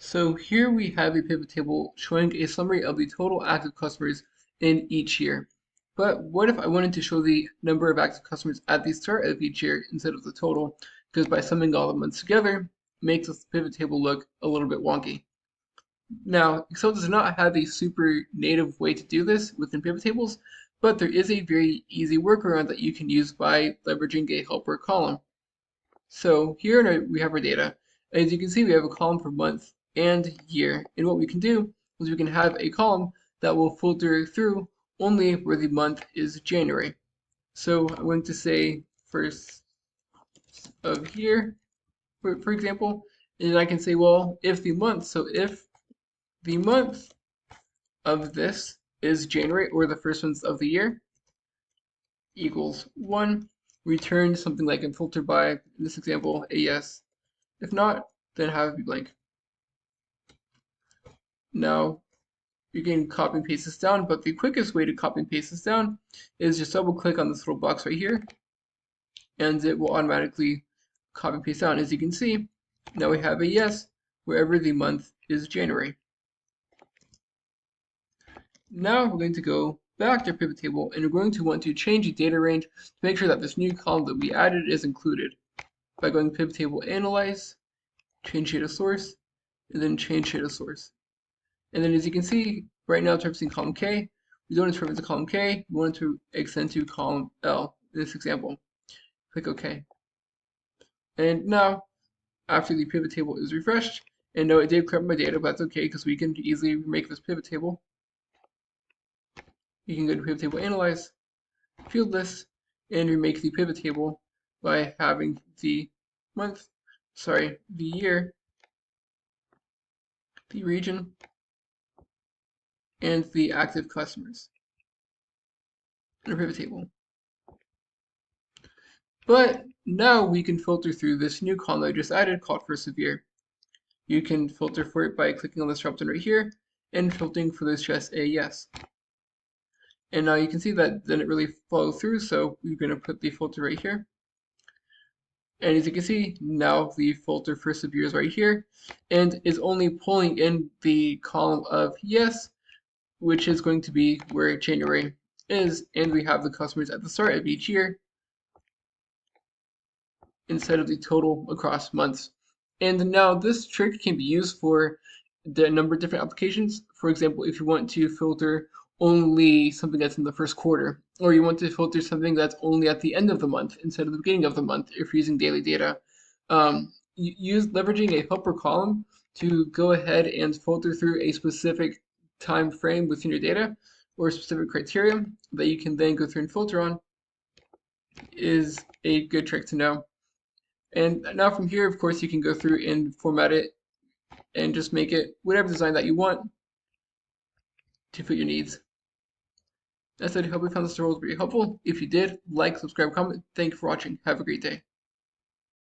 So here we have a pivot table showing a summary of the total active customers in each year. But what if I wanted to show the number of active customers at the start of each year instead of the total? Because by summing all the months together makes this pivot table look a little bit wonky. Now, Excel does not have a super native way to do this within pivot tables, but there is a very easy workaround that you can use by leveraging a helper column. So here we have our data. As you can see, we have a column for month and year. And what we can do is we can have a column that will filter through only where the month is January. So I'm going to say first of year, for example, and I can say, well, if the month of this is January, or the first month of the year, equals 1, return something like and filter by, in this example, a yes. If not, then have it be blank. Now, you can copy and paste this down, but the quickest way to copy and paste this down is just double click on this little box right here, and it will automatically copy and paste down. As you can see, now we have a yes wherever the month is January. Now we're going to go back to our pivot table, and we're going to want to change the data range to make sure that this new column that we added is included. By going to pivot table analyze, change data source, and then change data source. And then as you can see, right now it's referencing column K. We don't want to reference to column K, we want to extend to column L in this example. Click OK. And now, after the pivot table is refreshed, and no, it did clear up my data, but that's okay because we can easily remake this pivot table. You can go to pivot table analyze, field list, and remake the pivot table by having the year, the region, and the active customers in a pivot table. But now we can filter through this new column that I just added called first of year. You can filter for it by clicking on this drop down right here and filtering for this just a yes. And now you can see that didn't really follow through, so we're going to put the filter right here. And as you can see, now the filter first of year is right here and is only pulling in the column of yes, which is going to be where January is, and we have the customers at the start of each year instead of the total across months. And now this trick can be used for a number of different applications. For example, if you want to filter only something that's in the first quarter, or you want to filter something that's only at the end of the month instead of the beginning of the month if you're using daily data. Use leveraging a helper column to go ahead and filter through a specific time frame within your data or specific criteria that you can then go through and filter on is a good trick to know. And now from here, of course, you can go through and format it and just make it whatever design that you want to fit your needs. That's it. I hope you found this tutorial very helpful. If you did, like, subscribe, comment. Thank you for watching. Have a great day.